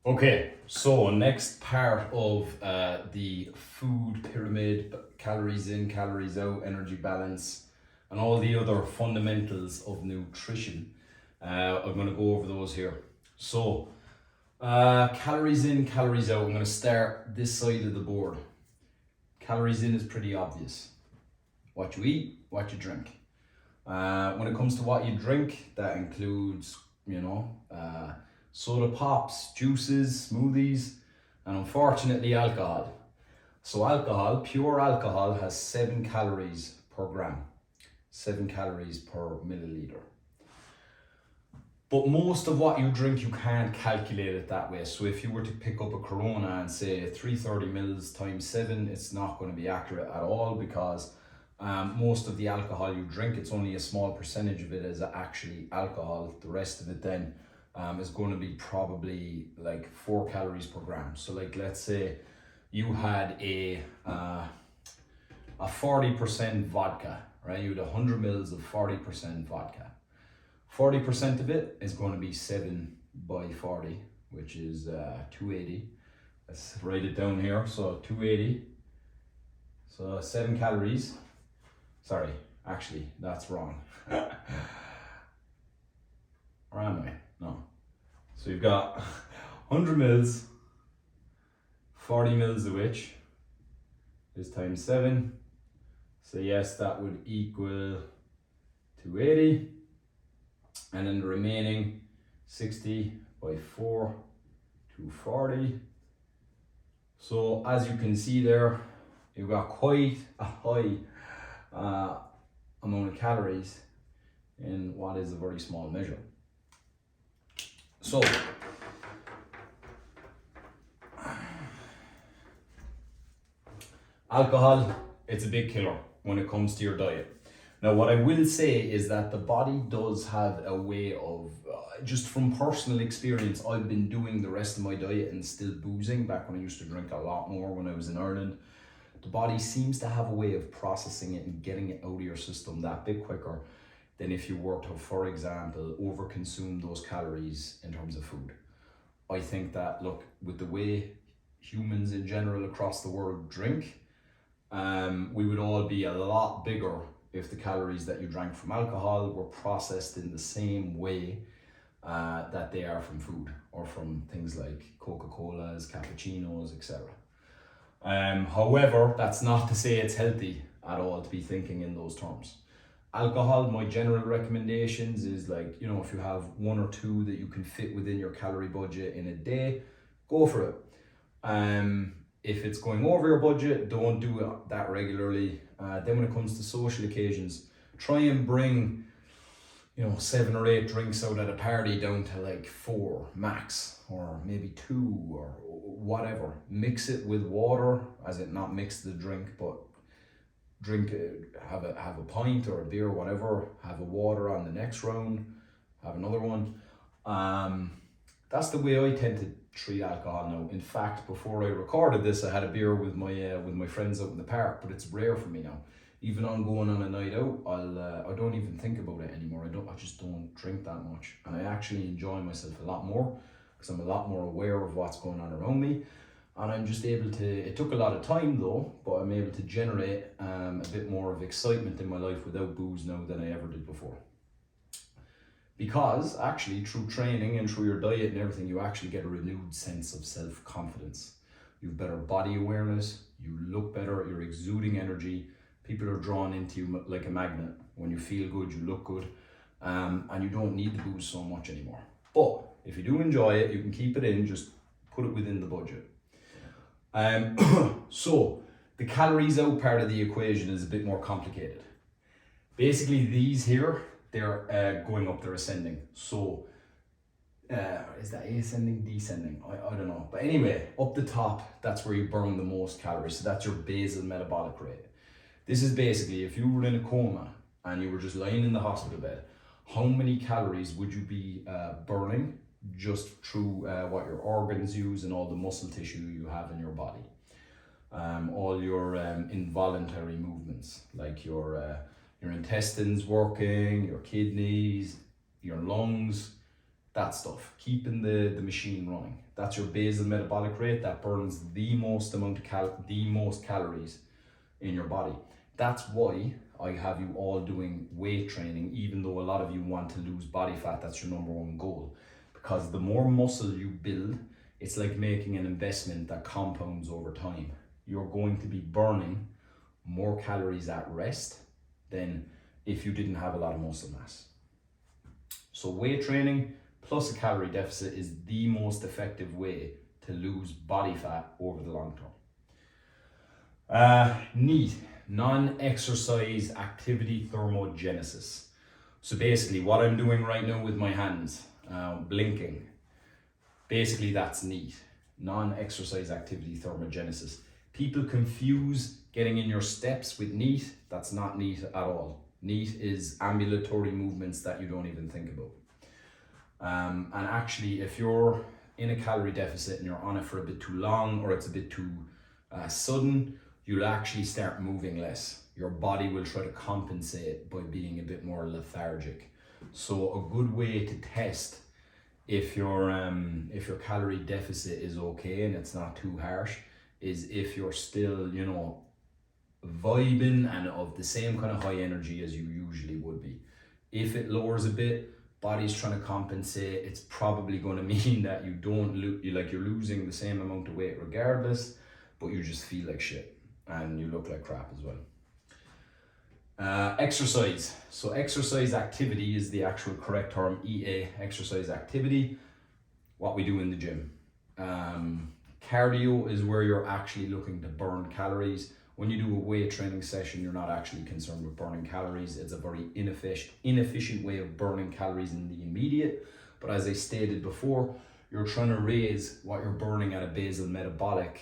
Okay, so next part of the food pyramid, calories in, calories out, energy balance, and all the other fundamentals of nutrition. I'm going to go over those here. So, calories in, calories out. I'm going to start this side of the board. Calories in is pretty obvious. What you eat, what you drink. When it comes to what you drink, that includes, soda pops, juices, smoothies, and unfortunately alcohol. So alcohol, pure alcohol, has 7 calories per gram, 7 calories per milliliter. But most of what you drink, you can't calculate it that way. So if you were to pick up a Corona and say 330 mils times 7, it's not going to be accurate at all because most of the alcohol you drink, it's only a small percentage of it is actually alcohol. The rest of it then is going to be probably like 4 calories per gram. So like let's say you had a 40% vodka, right? You had 100 mils of 40% vodka. 40% of it is going to be 7 by 40, which is 280. Let's write it down here. So 280. So 7 calories. Sorry, actually, that's wrong. Or am I? No. So you've got 100 mils, 40 mils of which is times 7. So yes, that would equal 280. And then the remaining 60 by 4, 240. So as you can see there, you've got quite a high amount of calories in what is a very small measure. So alcohol, it's a big killer when it comes to your diet. Now, what I will say is that the body does have a way of, just from personal experience, I've been doing the rest of my diet and still boozing back when I used to drink a lot more when I was in Ireland. The body seems to have a way of processing it and getting it out of your system that bit quicker than if you were to, for example, overconsume those calories in terms of food. I think that, look, with the way humans in general across the world drink, we would all be a lot bigger if the calories that you drank from alcohol were processed in the same way that they are from food or from things like Coca-Colas, cappuccinos, etc. However, that's not to say it's healthy at all to be thinking in those terms. Alcohol, my general recommendations is like, if you have 1 or 2 that you can fit within your calorie budget in a day, go for it. If it's going over your budget, don't do it that regularly. Then when it comes to social occasions, try and bring 7 or 8 drinks out at a party down to like 4 max, or maybe 2 or whatever. Mix it with water, as in not mix the drink, but drink it, have a pint or a beer, whatever, have a water on the next round, have another one. That's the way I tend to treat alcohol now. In fact, before I recorded this, I had a beer with my friends out in the park, but it's rare for me now. Even on going on a night out, I don't even think about it anymore. I just don't drink that much, and I actually enjoy myself a lot more because I'm a lot more aware of what's going on around me, and I'm just able to. It took a lot of time though, but I'm able to generate a bit more of excitement in my life without booze now than I ever did before. Because actually, through training and through your diet and everything, you actually get a renewed sense of self-confidence. You have better body awareness, you look better, you're exuding energy, people are drawn into you like a magnet. When you feel good, you look good, and you don't need the booze so much anymore. But if you do enjoy it, you can keep it in, just put it within the budget. So, the calories out part of the equation is a bit more complicated. Basically, these here, they're going up, they're ascending. So, is that ascending, descending? I don't know. But anyway, up the top, that's where you burn the most calories. So that's your basal metabolic rate. This is basically, if you were in a coma and you were just lying in the hospital bed, how many calories would you be burning just through what your organs use and all the muscle tissue you have in your body? All your involuntary movements, like your intestines working, your kidneys, your lungs, that stuff, keeping the machine running. That's your basal metabolic rate that burns the most amount of the most calories in your body. That's why I have you all doing weight training, even though a lot of you want to lose body fat. That's your number one goal, because the more muscle you build, it's like making an investment that compounds over time. You're going to be burning more calories at rest than if you didn't have a lot of muscle mass. So weight training plus a calorie deficit is the most effective way to lose body fat over the long term. NEAT, non-exercise activity thermogenesis. So basically what I'm doing right now with my hands, blinking, basically that's NEAT, non-exercise activity thermogenesis. People confuse getting in your steps with NEAT. That's not NEAT at all. NEAT is ambulatory movements that you don't even think about. And actually, if you're in a calorie deficit and you're on it for a bit too long, or it's a bit too sudden, you'll actually start moving less. Your body will try to compensate by being a bit more lethargic. So a good way to test if your calorie deficit is okay and it's not too harsh is if you're still, vibing and of the same kind of high energy as you usually would be. If it lowers a bit, body's trying to compensate, it's probably going to mean that you don't you're losing the same amount of weight regardless, but you just feel like shit and you look like crap as well. Exercise. So exercise activity is the actual correct term, EA, exercise activity, what we do in the gym. Cardio is where you're actually looking to burn calories. When you do a weight training session, you're not actually concerned with burning calories. It's a very inefficient way of burning calories in the immediate. But as I stated before, you're trying to raise what you're burning at a basal metabolic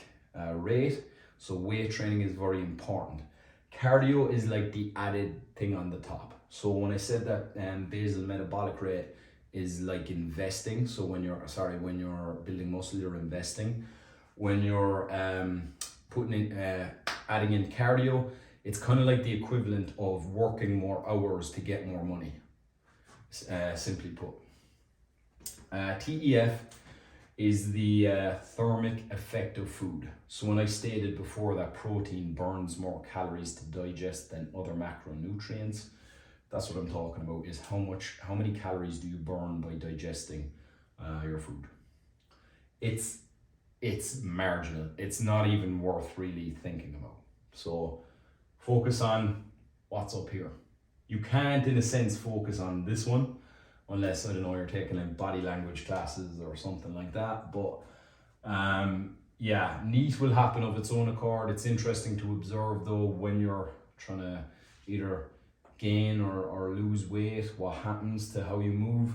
rate. So weight training is very important. Cardio is like the added thing on the top. So when I said that basal metabolic rate is like investing. So when you're building muscle, you're investing. When you're adding in cardio, it's kind of like the equivalent of working more hours to get more money, simply put. TEF is the thermic effect of food. So when I stated before that protein burns more calories to digest than other macronutrients, that's what I'm talking about, is how many calories do you burn by digesting your food. It's marginal. It's not even worth really thinking about. So focus on what's up here. You can't, in a sense, focus on this one unless, I don't know, you're taking like body language classes or something like that. But NEAT will happen of its own accord. It's interesting to observe though when you're trying to either gain or lose weight, what happens to how you move.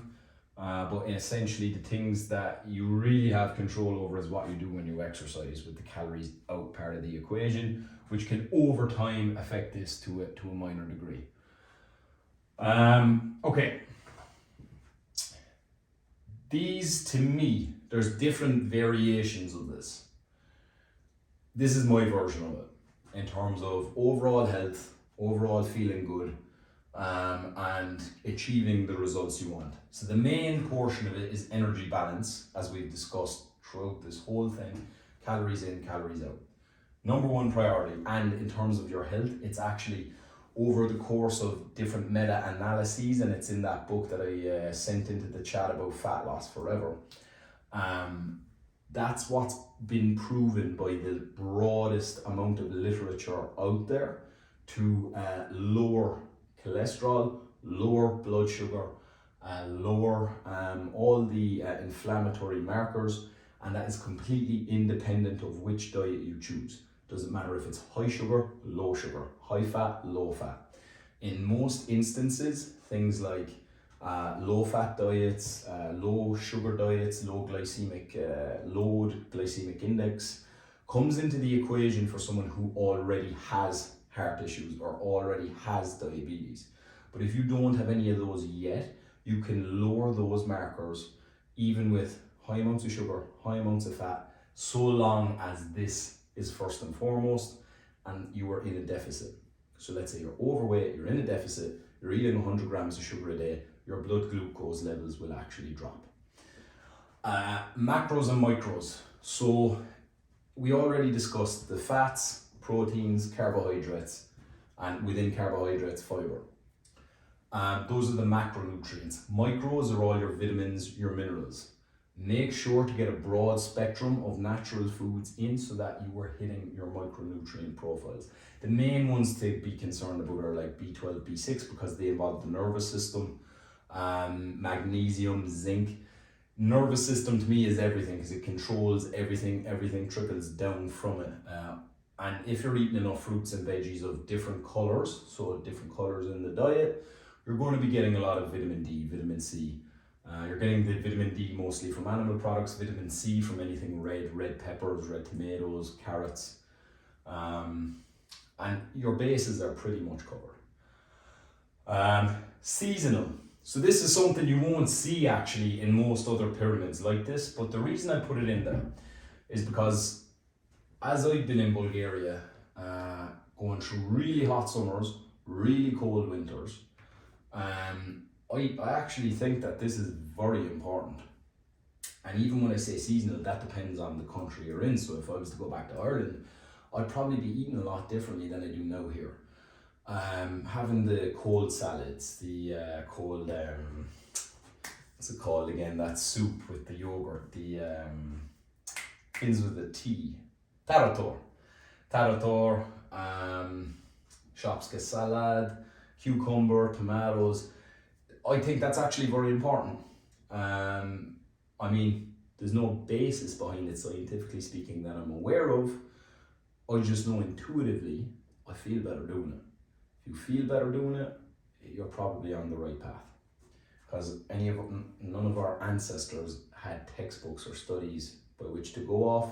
But essentially the things that you really have control over is what you do when you exercise, with the calories out part of the equation, which can over time affect this to a minor degree. Okay. These, to me, there's different variations of this. This is my version of it in terms of overall health, overall feeling good, and achieving the results you want. So the main portion of it is energy balance, as we've discussed throughout this whole thing, calories in, calories out. Number one priority, and in terms of your health, it's actually over the course of different meta-analyses, and it's in that book that I sent into the chat about Fat Loss Forever. That's what's been proven by the broadest amount of literature out there to lower cholesterol, lower blood sugar, lower all the inflammatory markers, and that is completely independent of which diet you choose. Doesn't matter if it's high sugar, high fat, low fat. In most instances, things like low fat diets, low sugar diets, low glycemic load, glycemic index, comes into the equation for someone who already has heart issues or already has diabetes. But if you don't have any of those yet, you can lower those markers even with high amounts of sugar, high amounts of fat, so long as this is first and foremost and you are in a deficit. So let's say you're overweight, you're in a deficit, you're eating 100 grams of sugar a day, your blood glucose levels will actually drop. Macros and micros. So we already discussed the fats, proteins, carbohydrates, and within carbohydrates, fiber. Those are the macronutrients. Micros are all your vitamins, your minerals. Make sure to get a broad spectrum of natural foods in so that you are hitting your micronutrient profiles. The main ones to be concerned about are like B12, B6 because they involve the nervous system, magnesium, zinc. Nervous system to me is everything because it controls everything trickles down from it. And if you're eating enough fruits and veggies of different colors, so different colors in the diet, you're going to be getting a lot of vitamin D, vitamin C. You're getting the vitamin D mostly from animal products, vitamin C from anything red peppers, red tomatoes, carrots. And your bases are pretty much covered. Seasonal. So this is something you won't see actually in most other pyramids like this, but the reason I put it in there is because as I've been in Bulgaria, going through really hot summers, really cold winters, I actually think that this is very important. And even when I say seasonal, that depends on the country you're in. So if I was to go back to Ireland, I'd probably be eating a lot differently than I do now here. Having the cold salads, the cold, what's it called again, that soup with the yogurt, the begins with the T, tarator, shopska salad, cucumber, tomatoes. I think that's actually very important. I mean, there's no basis behind it scientifically speaking that I'm aware of. I just know intuitively I feel better doing it. If you feel better doing it, you're probably on the right path. Because none of our ancestors had textbooks or studies by which to go off.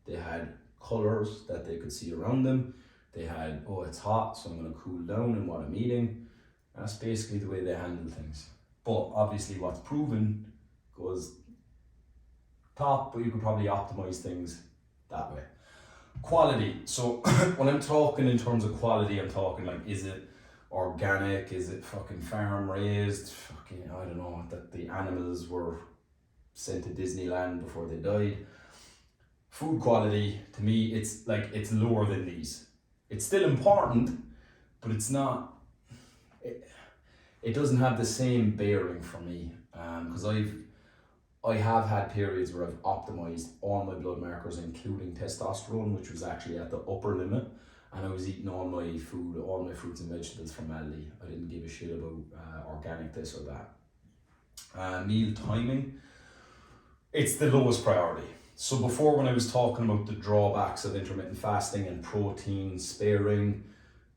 They had colors that they could see around them. They had, oh, it's hot, so I'm going to cool down in what I'm eating. That's basically the way they handle things. But obviously what's proven goes top, but you could probably optimize things that way. Quality. So when I'm talking in terms of quality, I'm talking like, is it organic? Is it fucking farm raised? Fucking, I don't know, that the animals were sent to Disneyland before they died. Food quality, to me, it's like, it's lower than these. It's still important, but it's not, it doesn't have the same bearing for me. Because I have had periods where I've optimized all my blood markers, including testosterone, which was actually at the upper limit. And I was eating all my food, all my fruits and vegetables from Aldi. I didn't give a shit about organic this or that. Meal timing, it's the lowest priority. So before, when I was talking about the drawbacks of intermittent fasting and protein sparing,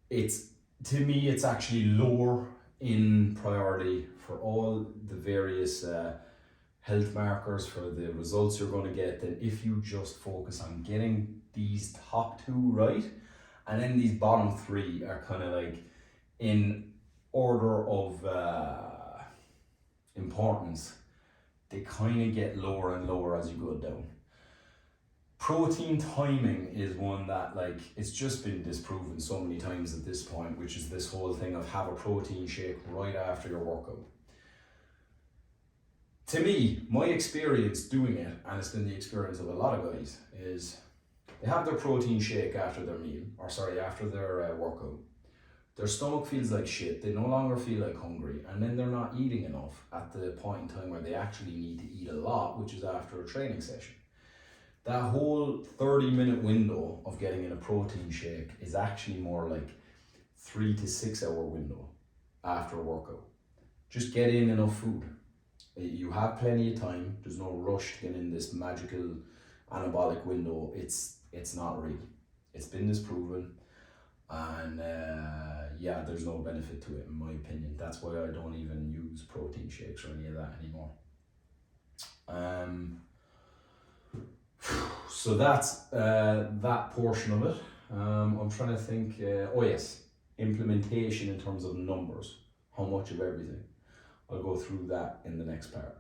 to me it's actually lower in priority for all the various health markers, for the results you're going to get, than if you just focus on getting these top two right. And then these bottom three are kind of like in order of importance. They kind of get lower and lower as you go down. Protein timing is one that, like, it's just been disproven so many times at this point, which is this whole thing of have a protein shake right after your workout. To me, my experience doing it, and it's been the experience of a lot of guys, is they have their protein shake after their meal, after their workout. Their stomach feels like shit, they no longer feel like hungry, and then they're not eating enough at the point in time where they actually need to eat a lot, which is after a training session. That whole 30-minute window of getting in a protein shake is actually more like 3 to 6 hour window after a workout. Just get in enough food. You have plenty of time. There's no rush to get in this magical anabolic window. It's not real. It's been disproven, and there's no benefit to it in my opinion. That's why I don't even use protein shakes or any of that anymore. So that's that portion of it. I'm trying to think, implementation in terms of numbers, how much of everything. I'll go through that in the next part.